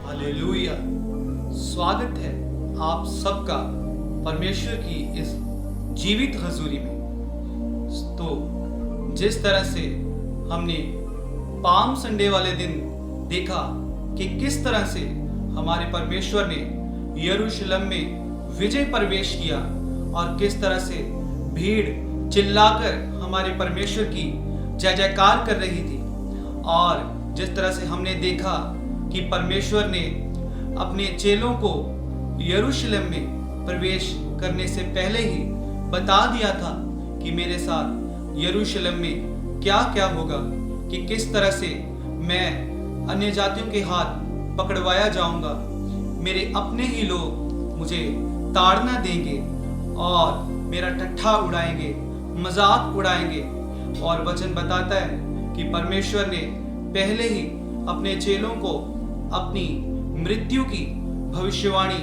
Hallelujah. स्वागत है आप सबका परमेश्वर की इस जीवित हजूरी में। तो जिस तरह से हमने पाम संडे वाले दिन देखा कि किस तरह से हमारे परमेश्वर ने यरूशलेम में विजय प्रवेश किया और किस तरह से भीड़ चिल्लाकर हमारे परमेश्वर की जय जयकार कर रही थी, और जिस तरह से हमने देखा कि परमेश्वर ने अपने चेलों को यरूशलेम में प्रवेश करने से पहले ही बता दिया था कि मेरे साथ यरूशलेम में क्या क्या होगा, कि किस तरह से मैं अन्य जातियों के हाथ पकड़वाया जाऊंगा, मेरे अपने ही लोग मुझे ताड़ना देंगे और मेरा ठट्ठा उड़ाएंगे, मजाक उड़ाएंगे। और वचन बताता है कि परमेश्वर ने पहले ही अपने चेलों को अपनी मृत्यु की भविष्यवाणी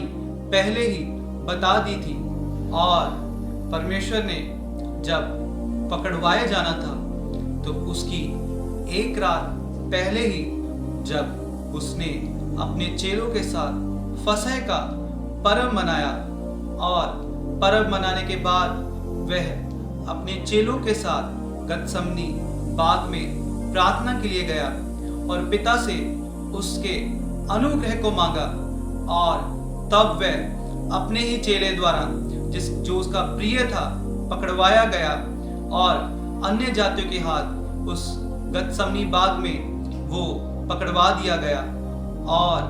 पहले ही बता दी थी, और परमेश्वर ने जब पकड़वाया जाना था तो उसकी एक रात पहले ही जब उसने अपने चेलों के साथ फसह का पर्व मनाया, और पर्व मनाने के बाद वह अपने चेलों के साथ गतसमनी बाग में प्रार्थना के लिए गया और पिता से उसके अनुग्रह को मांगा। और तब वह अपने ही चेले द्वारा जो उसका प्रिय था पकड़वाया गया और अन्य जातियों के हाथ उस गतसमनी बाग में वो पकड़वा दिया गया, और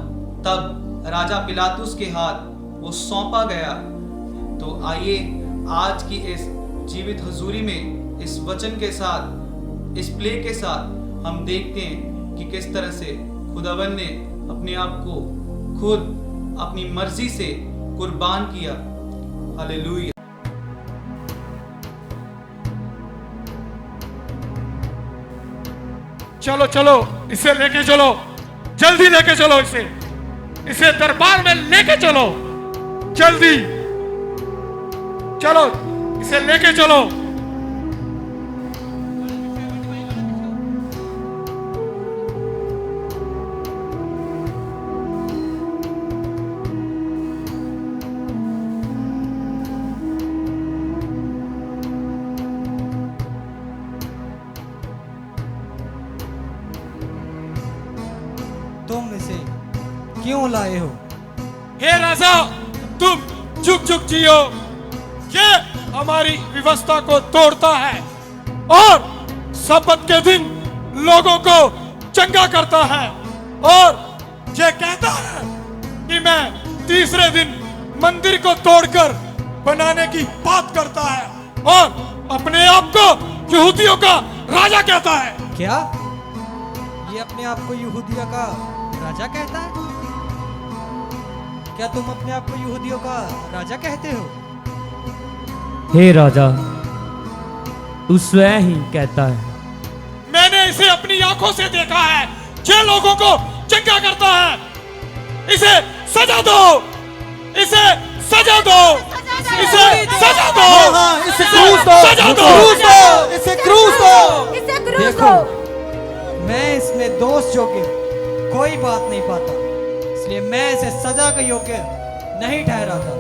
तब राजा पिलातुस के हाथ वो सौंपा गया। तो आइए आज की इस जीवित हजूरी में इस वचन के साथ, इस प्ले के साथ हम देखते हैं कि किस तरह से खुदावन ने अपने आप को खुद अपनी मर्जी से कुर्बान किया। हालेलुया। चलो चलो, इसे लेके चलो, जल्दी लेके चलो, इसे दरबार में लेके चलो, जल्दी चलो, इसे लेके चलो। तुम इसे क्यों लाए हो? हे राजा, तुम झुक झुक जियो। ये हमारी व्यवस्था को तोड़ता है और सब्बत के दिन लोगों को चंगा करता है, और ये कहता है कि मैं तीसरे दिन मंदिर को तोड़कर बनाने की बात करता है, और अपने आप को यहूदियों का राजा कहता है। क्या ये अपने आप को यहूदियों का राजा कहता है? क्या तुम अपने आप को यहूदियों का राजा कहते हो? हे राजा, तू स्वयं ही कहता है। मैंने इसे अपनी आंखों से देखा है, जे लोगों को चंगा करता है। इसे सजा दो, इसे सजा दो, इसे सजा दो, इसे क्रूस दो, सजा दो, इसे क्रूस दो। इसे क्रूस देखो, दो। मैं इसमें दोष योग्य कोई बात नहीं पाता, इसलिए मैं इसे सजा के योग्य नहीं ठहराता।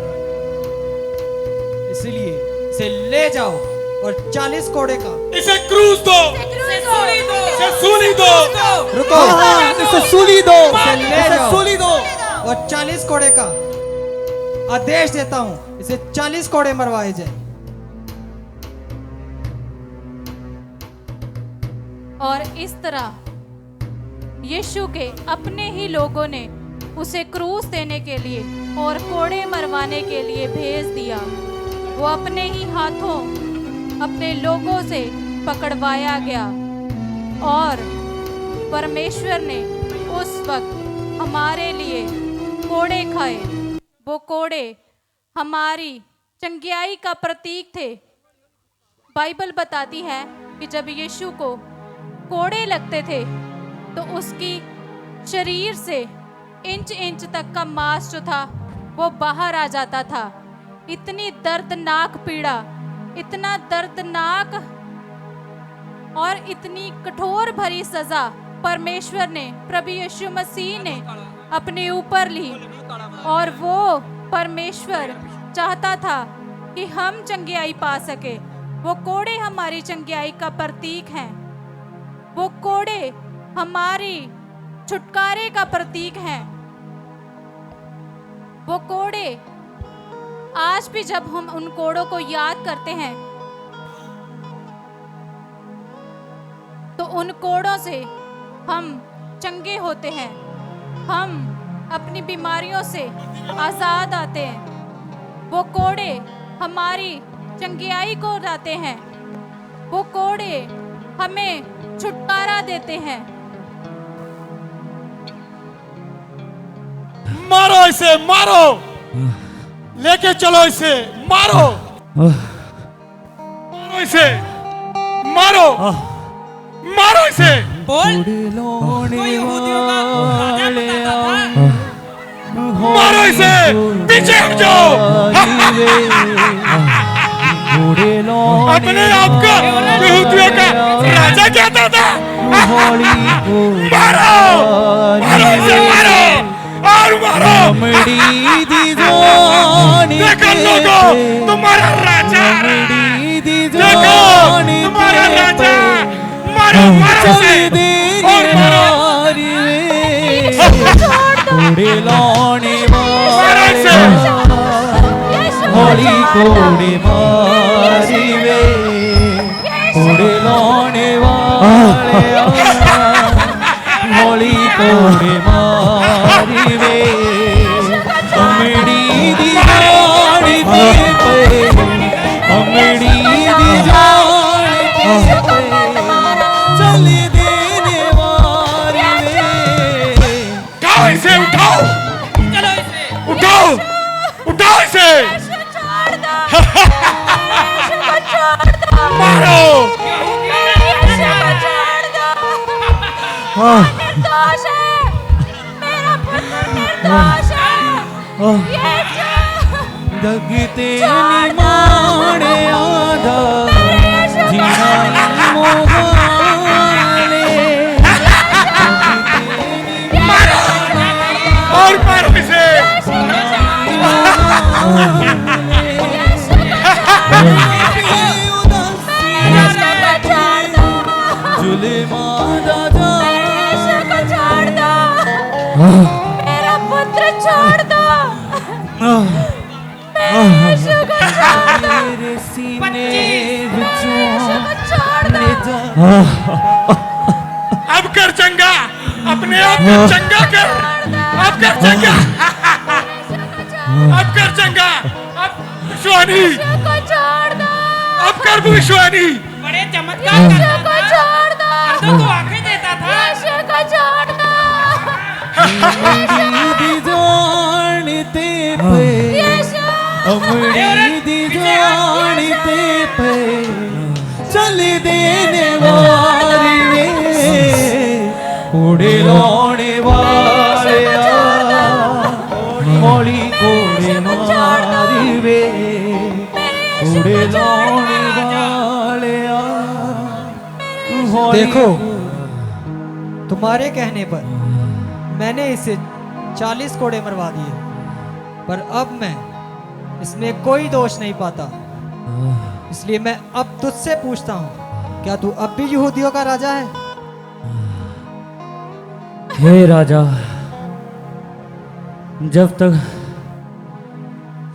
इसलिए इसे ले जाओ और 40 कोड़े का इसे क्रूस दो, इसे सूली दो। रुको, इसे सूली दो, इसे ले जाओ, सूली दो और 40 कोड़े का आदेश देता हूं, इसे 40 कोड़े मरवाए जाए। और इस तरह यीशु के अपने ही लोगों ने उसे क्रूस देने के लिए और कोड़े मरवाने के लिए भेज दिया। वो अपने ही हाथों अपने लोगों से पकड़वाया गया, और परमेश्वर ने उस वक्त हमारे लिए कोड़े खाए। वो कोड़े हमारी चंगियाई का प्रतीक थे। बाइबल बताती है कि जब यीशु को कोड़े लगते थे तो उसकी शरीर से इंच इंच तक का मांस जो था वो बाहर आ जाता था। इतनी दर्दनाक पीड़ा, इतना दर्दनाक और इतनी कठोर भरी सजा परमेश्वर ने, प्रभु यीशु मसीह ने अपने ऊपर ली, और वो परमेश्वर चाहता था कि हम चंगियाई पा सके। वो कोड़े हमारी चंगियाई का प्रतीक हैं। वो कोड़े हमारी छुटकारे का प्रतीक हैं। वो कोड़े आज भी जब हम उन कोड़ों को याद करते हैं तो उन कोड़ों से हम चंगे होते हैं, हम अपनी बीमारियों से आजाद आते हैं। वो कोड़े हमारी चंगियाई को लाते हैं। वो कोड़े हमें छुटकारा देते हैं। मारो इसे, मारो, लेके चलो इसे, मारो, मारो इसे, मारो, मारो इसे। मारो इसे, पीछे हट जाओ। अपने आप को यहूदियों का राजा कहता था। मारो, मारो इसे, मारो और मारो। देखो लोगों, तुम्हारा राजा, देखो तुम्हारा राजा। मारो, मारो इसे और मारो। मारो इसे। होली कोड़े मारी वे, कोड़े लाने वाले होली कोड़े मारी वे, अमड़ी दी जानी पे, अमड़ी दी जानी पे, चले देने वाली वे। उठाओ इसे, उठाओ, उठाओ, उठाओ इसे। मारो। निर्दोष है, मेरा पुत्र निर्दोष है। ये दगते निमाणे आधा जीना मोहाने, और मारो इसे। मेरा पुत्र छोड़ दो। यीशु को छोड़ दो। मेरे सीने विचों यीशु को छोड़ दो। अब कर चंगा, अपने आप को चंगा कर। अब कर चंगा, अब कर चंगा। अब विश्वानी, यीशु को छोड़ दो। अब कर विश्वानी। बड़े चमत्कार यीशु को छोड़ दो। मर्दों को आंखें देता था। यीशु को छोड़ दो। दी जानते पे, यीशु अमड़ी दी जानते पे, चले देने वाली वे, कोड़े लाने वाले होली कोड़े मारी वे, कोड़े लाने वाले देखो, तुम्हारे कहने पर मैंने इसे 40 कोड़े मरवा दिए, पर अब मैं इसमें कोई दोष नहीं पाता। इसलिए मैं अब तुझसे पूछता हूँ, क्या तू अब भी यहूदियों का राजा है? हे राजा, जब तक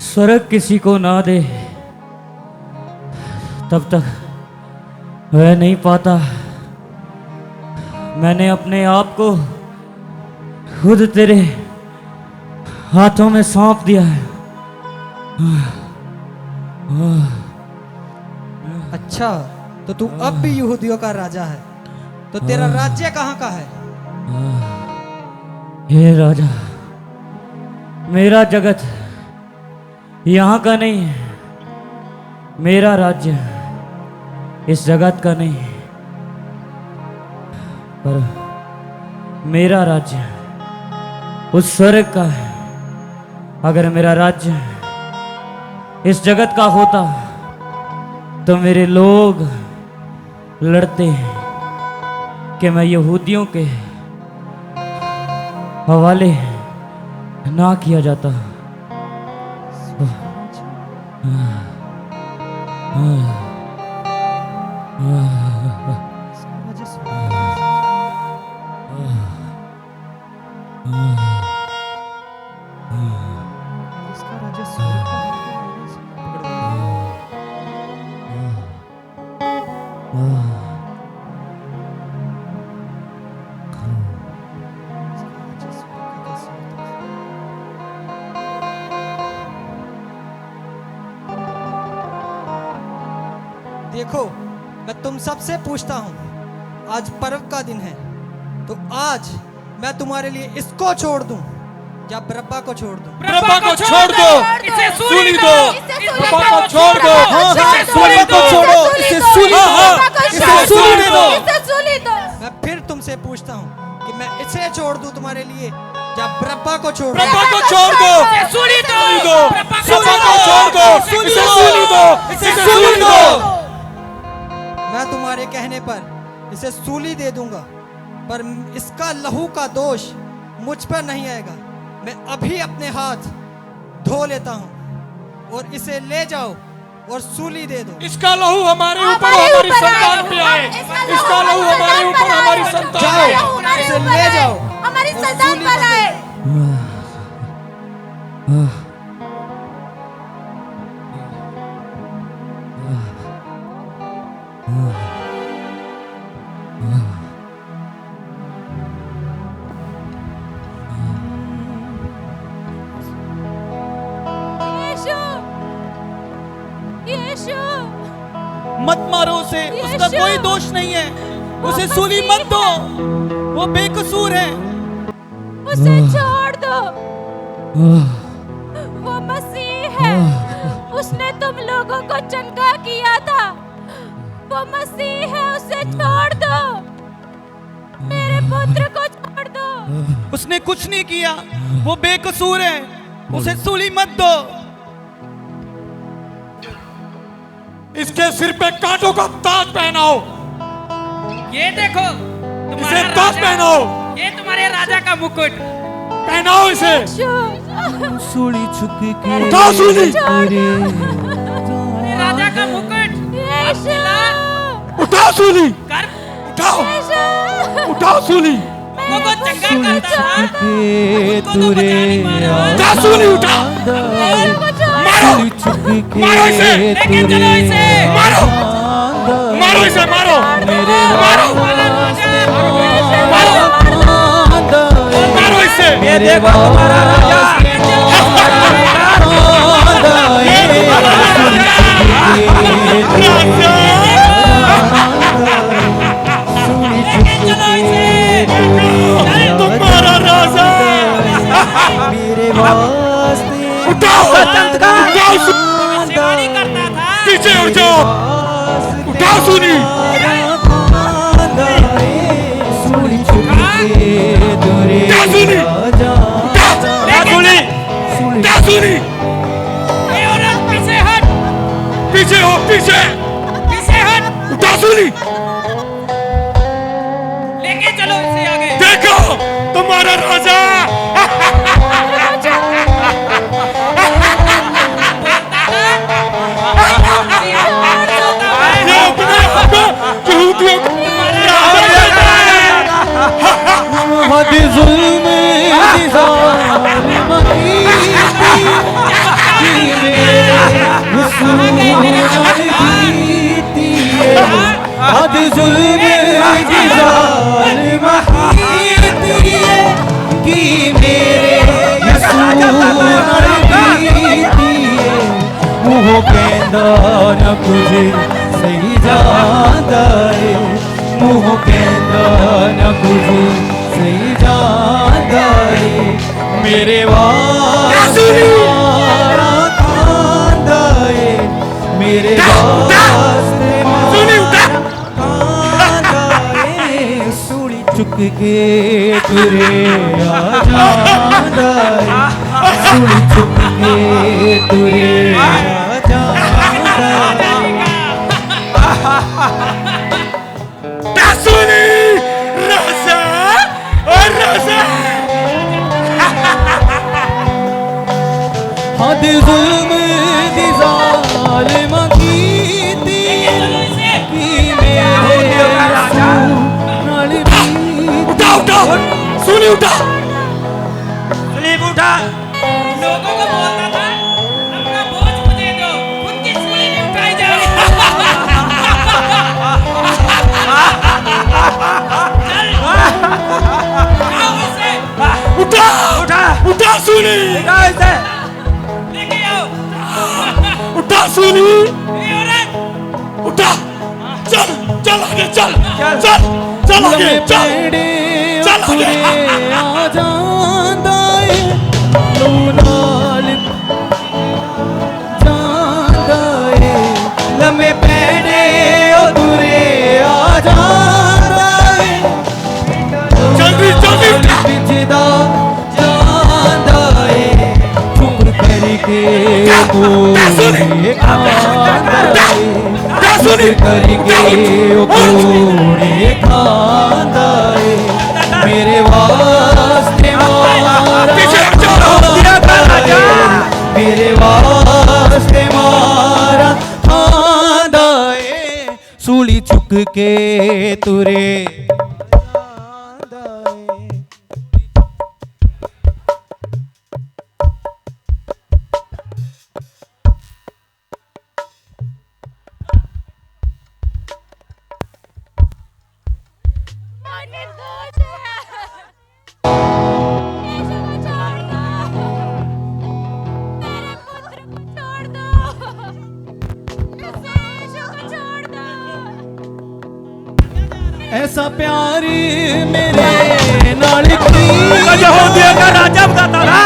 स्वर्ग किसी को ना दे तब तक वह नहीं पाता। मैंने अपने आप को खुद तेरे हाथों में सौंप दिया है। अच्छा, तो तू अब भी यहूदियों का राजा है, तो तेरा राज्य कहाँ का है? हे राजा, मेरा जगत यहाँ का नहीं है। मेरा राज्य इस जगत का नहीं है, पर मेरा राज्य उस स्वर्ग का है। अगर मेरा राज्य इस जगत का होता तो मेरे लोग लड़ते हैं कि मैं यहूदियों के हवाले ना किया जाता। देखो, मैं तुम सबसे पूछता हूँ, आज पर्व का दिन है, तो आज मैं तुम्हारे लिए इसको छोड़ दूं या बरब्बा को छोड़ दूं? बरब्बा को छोड़ दो, इसे सूली दो। बरब्बा को छोड़ दो, इसे सूली को छोड़ो, इसे सूली इसे सूली दो। मैं फिर तुमसे पूछता हूँ कि मैं इसे छोड़ दूं तुम्हारे लिए या बरब्बा को छोड़ दूं? बरब्बा को छोड़ दो, सूली दो। बरब्बा को छोड़ दो, इसे सूली दो, इसे सूली दो। मैं तुम्हारे कहने पर इसे सूली दे दूंगा, पर इसका लहू का दोष मुझ पर नहीं आएगा। मैं अभी अपने हाथ धो लेता हूँ और इसे ले जाओ और सूली दे दो। इसका लहू हमारे ऊपर हमारी संतान पे आए। इसका लहू हमारे ऊपर हमारी संतान पे जाओ, आए। इसे ले जाओ हमारी और संतान सूली पर आए। यीशु, यीशु, मत मारो उसे, उसका यीशु। कोई दोष नहीं है। उसे सूली मत दो, वो बेकसूर है। उसे छोड़ दो। वो मसीह है, उसने तुम लोगों को चंगा किया था। वो मसीह है, उसे छोड़ दो। मेरे पुत्र को छोड़ दो। उसने कुछ नहीं किया, वो बेकसूर है। उसे सूली मत दो। इसके सिर पे कांटों का ताज पहनाओ। ये देखो इसे तुम्हारा ताज राजा, पहनाओ। ये तुम्हारे राजा का मुकुट। पहनाओ इसे। सूली छुक के उठाओ सूली। ये राजा का मुकुट। यीशु, उठाओ सूली। कर उठाओ, यीशु, उठाओ सूली। वो को चंगा करता था। के उसको तो बचा नहीं मारा। उठा सूली, उठा। मारो, मारो इसे। लेके चलो इसे। मारो, मारो इसे, मारो, मारो, मारो इसे। ये देखो तुम्हारा राजा। तुम्हारा राजा। मेरे वास्ते उठाओ, उठाओ सूली। सेवा नहीं करता था। पीछे उठ जाओ। उठाओ सूली। सूली छुप के दूरे उठा सूली। आजा। उठा सूली। उठा सूली। ये औरत पीछे हट, पीछे हो, पीछे। पीछे हट। उठा सूली। लेके चलो इसे आगे। देखो तुम्हारा राजा। ये अपने आप को यहूदियों को राजा कहता है। हद जुल्म की ज़ालिम कीती है। हद जुल्म की ज़ालिम कीती है कि मेरे यसूर कीती है। मुँह कहंदा न कुछ सही जांदा है। मुँह कहंदा न कुछ सही जांदा है। मेरे वास्ते मारा खांदा है। मेरे वास्ते मारा खांदा है। सूली चुक के तुरे आ जांदा है। सूली चुक के तुरे आ जांदा है। सूली, राजा और राजा। हद जुल्म दी जालिमा कीती की मेरे यसू नाल उठा उठा सूली उठा सलीब उठा। लोगों को बोलता था अपना बोझ मुझे दो, खुद की सूली नहीं उठाई जा रही। चल, उठाओ इसे, उठा उठा, उठा सूली उठाओ इसे, लेके आओ। उठा सूली ये औरत, उठा चल चल आगे चल चल चल आगे चल चल आगे आ जांदा ए लू नाल जांदा ए लम्मे पैड़े ओ तुरे आ जांदा ए जल्दी जल्दी उठा पिछदा जांदा ए चुप करके कोई खांदा ए चुप करके कोई खांदा ए मेरे वास्ते मारा खांदा ए मेरे वास्ते मारा खांदा ए सूली चुक के तुरे निर्दोष है। यीशु को छोड़ दो। मेरे पुत्र को छोड़ दो। यीशु को छोड़ दो। ऐसा प्यार मेरे नाल की यहूदियों का राजा बताता था।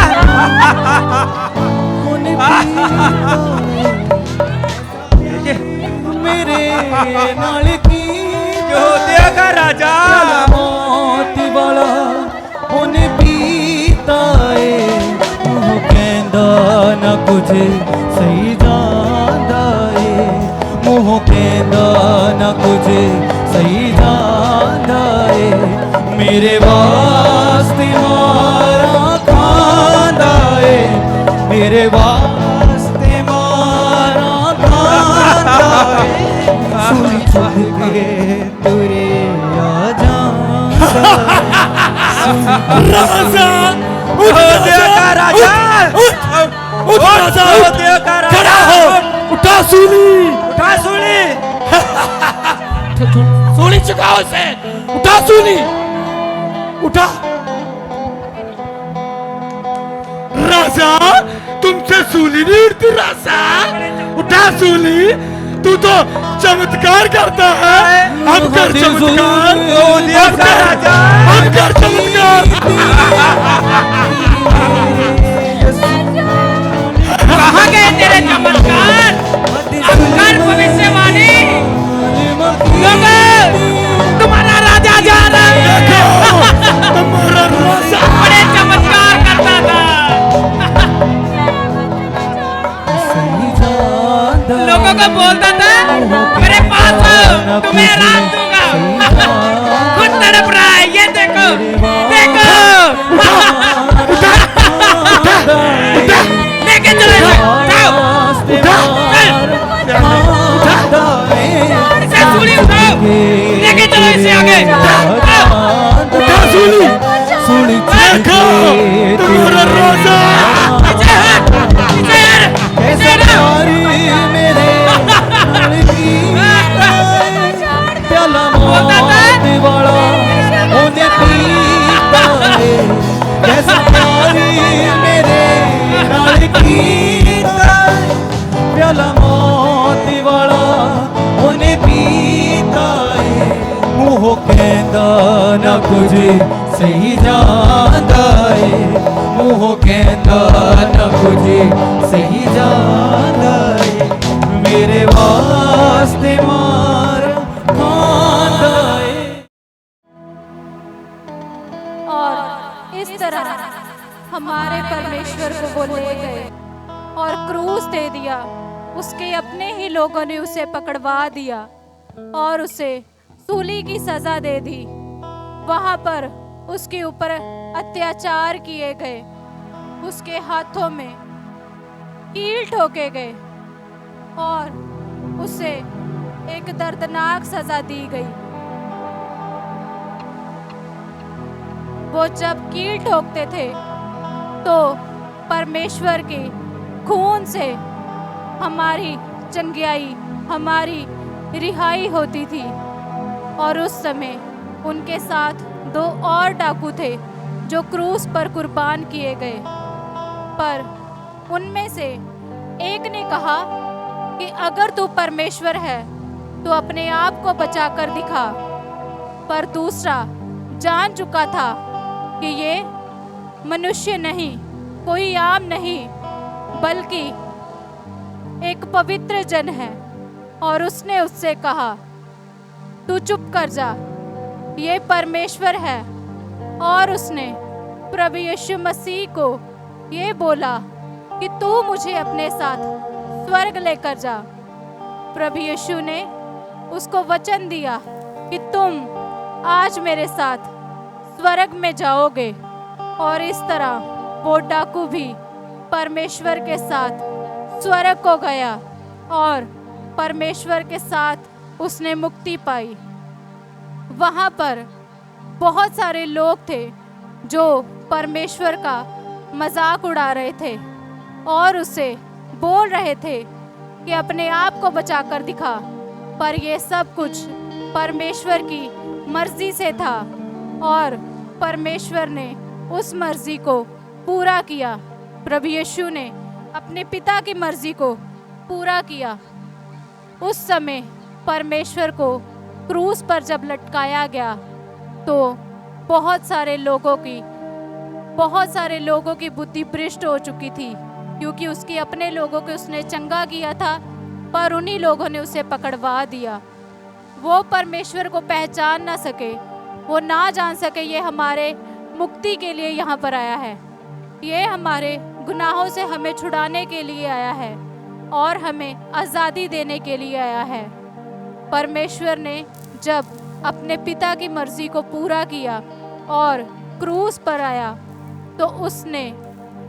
मेरे नाल की यहूदियों का राजा मौत वाला उन्हें पीता है वो कहंदा ना कुछ सही जांदा है मुँह कहंदा ना कुछ सही जांदा है मेरे वास्ते मारा खांदा है मेरे वास्ते मारा खांदा है सूली चुक के तुरे आ जांदा राजा यहूदियों का राजा, उठ राजा यहूदियों का राजा, खड़ा हो उठा सूली उठा सूली, सूली चुकाओ उसे उठा सूली उठा राजा तुमसे सूली नहीं उठती राजा उठा सूली तू तो चमत्कार करता है हम कर चमत्कार यहूदियों का राजा, हम कर चमत्कार कहाँ गए तेरे चमत्कार? अब कर भविष्यवाणी। लोगों, तुम्हारा राजा जा रहा है। तुम्हारा राजा बड़े चमत्कार करता था। लोगों को बोलता था मेरे पास आओ, तुम्हें आराम दूंगा। खुद तड़प रहा है, ये देखो देखो। लेके चलो इसे, उठाओ, इसे सूली उठाओ, लेके चलो इसे आगे। उठा सूली देखो तुम्हारा राजा इसे हट, इसे हट, इसे हट। प्याला मौत वाला उन्हें पीता है कैसा प्यार मेरे नाल कीता है प्याला मौत वाला उन्हें पीता है मुँह कहंदा ना कुछ सही जांदा है मुँह कहंदा ना कुछ सही जांदा है मेरे वास्ते मारा खांदा है और इस तरह हमारे परमेश्वर को वो ले गए और क्रूस दे दिया। उसके अपने ही लोगों ने उसे पकड़वा दिया और उसे सूली की सजा दे दी। वहां पर उसके ऊपर अत्याचार किए गए। उसके हाथों में कील ठोके गए और उसे एक दर्दनाक सजा दी गई। वो जब कील ठोकते थे तो परमेश्वर के खून से हमारी चंगियाई, हमारी रिहाई होती थी। और उस समय उनके साथ 2 और डाकू थे जो क्रूस पर कुर्बान किए गए। पर उनमें से एक ने कहा कि अगर तू परमेश्वर है तो अपने आप को बचाकर दिखा। पर दूसरा जान चुका था कि ये मनुष्य नहीं, कोई आम नहीं, बल्कि एक पवित्र जन है। और उसने उससे कहा, तू चुप कर जा, ये परमेश्वर है। और उसने प्रभु यीशु मसीह को ये बोला कि तू मुझे अपने साथ स्वर्ग लेकर जा। प्रभु यीशु ने उसको वचन दिया कि तुम आज मेरे साथ स्वर्ग में जाओगे। और इस तरह वो डाकू भी परमेश्वर के साथ स्वर्ग को गया और परमेश्वर के साथ उसने मुक्ति पाई। वहाँ पर बहुत सारे लोग थे जो परमेश्वर का मजाक उड़ा रहे थे और उसे बोल रहे थे कि अपने आप को बचाकर दिखा। पर यह सब कुछ परमेश्वर की मर्जी से था और परमेश्वर ने उस मर्जी को पूरा किया। प्रभु यीशु ने अपने पिता की मर्जी को पूरा किया। उस समय परमेश्वर को क्रूस पर जब लटकाया गया तो बहुत सारे लोगों की बुद्धि भ्रष्ट हो चुकी थी, क्योंकि उसके अपने लोगों को उसने चंगा किया था, पर उन्हीं लोगों ने उसे पकड़वा दिया। वो परमेश्वर को पहचान ना सके, वो ना जान सके ये हमारे मुक्ति के लिए यहाँ पर आया है, ये हमारे गुनाहों से हमें छुड़ाने के लिए आया है और हमें आज़ादी देने के लिए आया है। परमेश्वर ने जब अपने पिता की मर्जी को पूरा किया और क्रूस पर आया तो उसने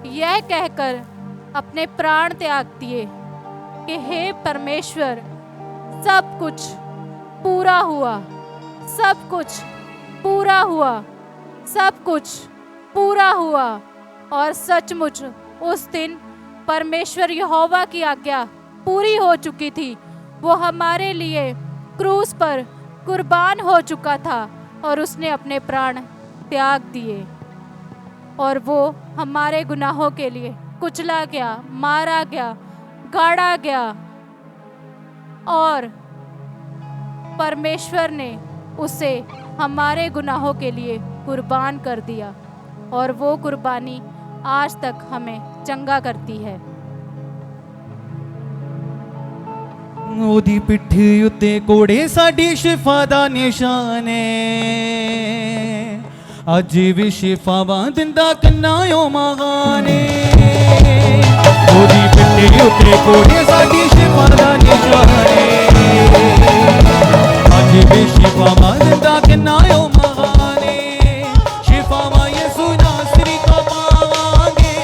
यह कहकर अपने प्राण त्याग दिए कि हे परमेश्वर, सब कुछ पूरा हुआ, सब कुछ पूरा हुआ, सब कुछ पूरा हुआ। और सचमुच उस दिन परमेश्वर यहोवा की आज्ञा पूरी हो चुकी थी। वो हमारे लिए क्रूस पर कुर्बान हो चुका था और उसने अपने प्राण त्याग दिए और वो हमारे गुनाहों के लिए कुचला गया, मारा गया, गाड़ा गया। और परमेश्वर ने उसे हमारे गुनाहों के लिए कुर्बान कर दिया और वो कुर्बानी आज तक हमें चंगा करती है। ओदी पिट्ठी उत्ते कोड़े साडी शिफा दा निशान है, अज भी शिफावां दिंदा किन्ना ओ महान है। ओदी पिट्ठी उत्ते कोड़े साडी शिफा दा निशान है, अज भी शिफावां दिंदा किन्ना ओ महान है। शिफावां यसू नासरी का पावांगे,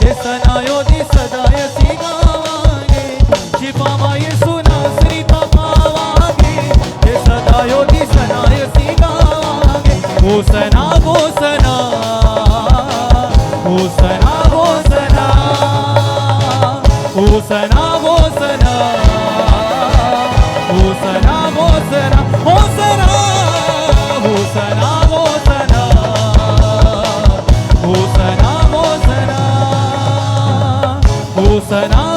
ते सनायो दी सदा असीं गावांगे। शिफावां यसू होसना होसना होसना होसना होसना होसना होसना होसना होसना होसना होसना होसना होसना होसना